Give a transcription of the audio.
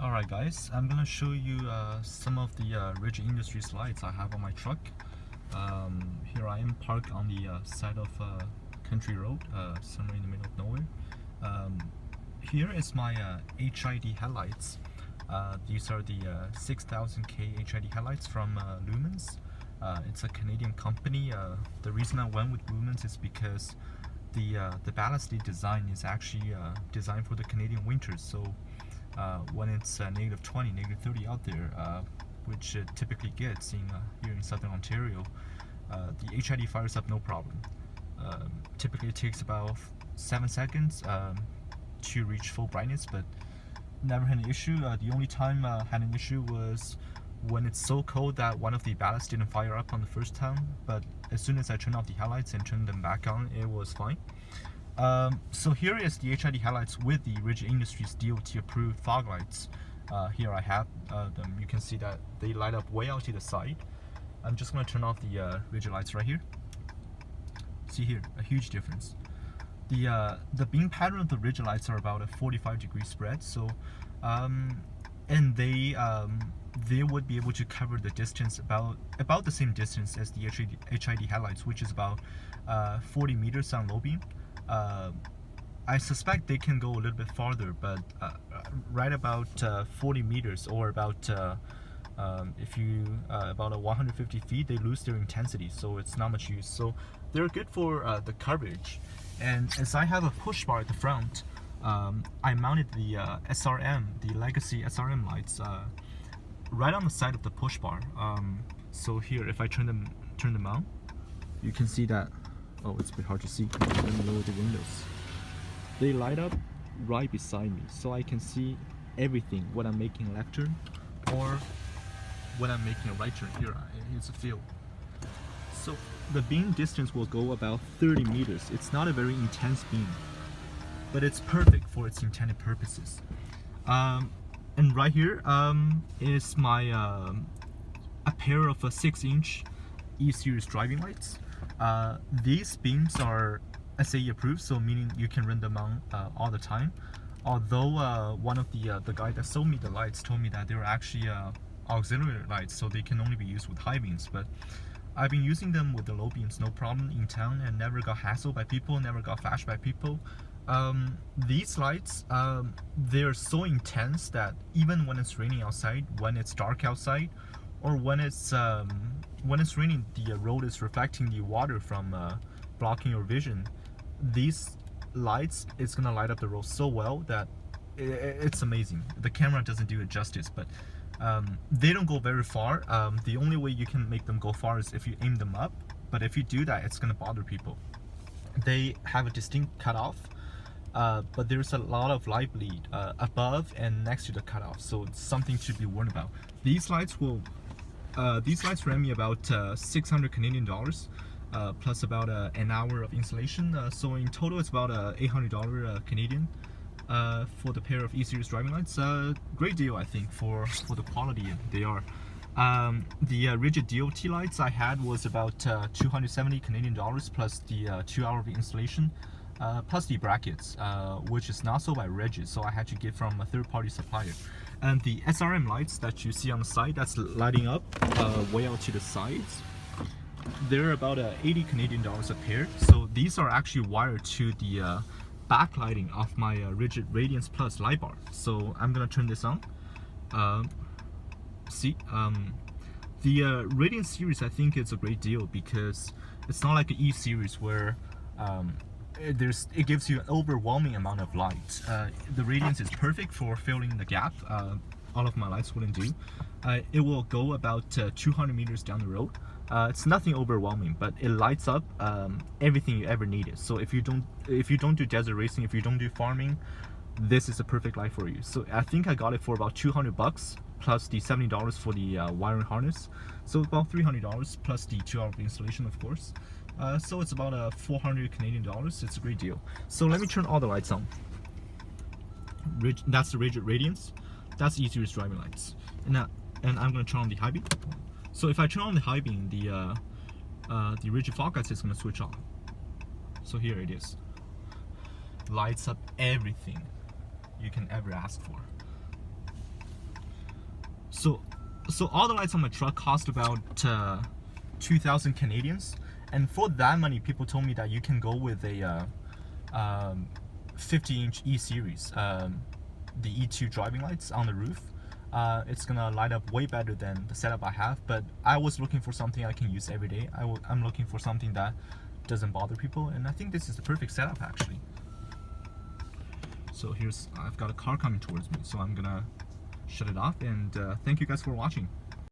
Alright guys, I'm gonna show you some of the Rigid Industries lights I have on my truck. Here I am parked on the side of a country road, somewhere in the middle of nowhere. Here is my HID headlights. These are the 6000K HID headlights from Lumens. It's a Canadian company. The reason I went with Lumens is because the ballast design is actually designed for the Canadian winters. So when it's -20, -30 out there, which it typically gets here in southern Ontario, the HID fires up no problem. Typically it takes about 7 seconds to reach full brightness, but never had an issue. The only time I had an issue was when it's so cold that one of the ballasts didn't fire up on the first time, but as soon as I turned off the headlights and turned them back on, it was fine. So here is the HID headlights with the Rigid Industries DOT approved fog lights. Here I have them. You can see that they light up way out to the side. I'm just going to turn off the rigid lights right here. See here, a huge difference. The beam pattern of the rigid lights are about a 45-degree spread, so and they would be able to cover the distance about the same distance as the HID headlights, which is about 40 meters on low beam. I suspect they can go a little bit farther, but right about 40 meters or about about 150 feet, they lose their intensity, so it's not much use. So they're good for the coverage. And as I have a push bar at the front, I mounted the SRM, the legacy SRM lights, right on the side of the push bar. So here, if I turn them on, you can see that. Oh, it's a bit hard to see. Let me lower the windows. They light up right beside me, so I can see everything when I'm making a left turn or when I'm making a right turn. Here's a field. So the beam distance will go about 30 meters. It's not a very intense beam, but it's perfect for its intended purposes. And right here is my a pair of 6-inch E-series driving lights. These beams are SAE approved, so meaning you can run them on all the time. Although one of the guy that sold me the lights told me that they were actually auxiliary lights, so they can only be used with high beams. But I've been using them with the low beams, no problem in town, and never got hassled by people, never got bashed by people. These lights, they're so intense that even when it's raining outside, when it's dark outside, or when it's raining, the road is reflecting the water from blocking your vision, these lights, it's gonna light up the road so well that it's amazing. The camera doesn't do it justice, but they don't go very far. The only way you can make them go far is if you aim them up, but if you do that, it's gonna bother people. They have a distinct cutoff, but there's a lot of light bleed above and next to the cutoff, so it's something to be warned about. These lights ran me about 600 Canadian dollars, plus about an hour of installation. So in total, it's about $800 Canadian for the pair of E-series driving lights. Great deal, I think, for the quality they are. The rigid DOT lights I had was about 270 Canadian dollars plus the 2 hour of installation, plus the brackets, which is not sold by Rigid, so I had to get from a third-party supplier. And the SRM lights that you see on the side, that's lighting up way out to the sides, they're about 80 Canadian dollars a pair. So these are actually wired to the backlighting of my Rigid Radiance Plus light bar. So I'm gonna turn this on. See, the Radiance series, I think it's a great deal because it's not like an E series where it gives you an overwhelming amount of light. The Radiance is perfect for filling the gap. All of my lights wouldn't do. It will go about 200 meters down the road. It's nothing overwhelming, but it lights up everything you ever needed. So if you don't do desert racing, if you don't do farming, this is a perfect light for you. So I think I got it for about 200 bucks plus the $70 for the wiring harness. So about $300 plus the 2 hour of installation, of course. So it's about 400 Canadian dollars. It's a great deal. So let me turn all the lights on. That's the Rigid Radiance. That's E-series driving lights. And I'm going to turn on the high beam. So if I turn on the high beam, the rigid fog lights is going to switch off. So here it is. Lights up everything you can ever ask for. So all the lights on my truck cost about 2,000 Canadians, and for that money, people told me that you can go with a 50-inch E series, the E2 driving lights on the roof. It's gonna light up way better than the setup I have, but I was looking for something I can use every day. I'm looking for something that doesn't bother people, and I think this is the perfect setup actually. So I've got a car coming towards me, so I'm gonna shut it off, and thank you guys for watching.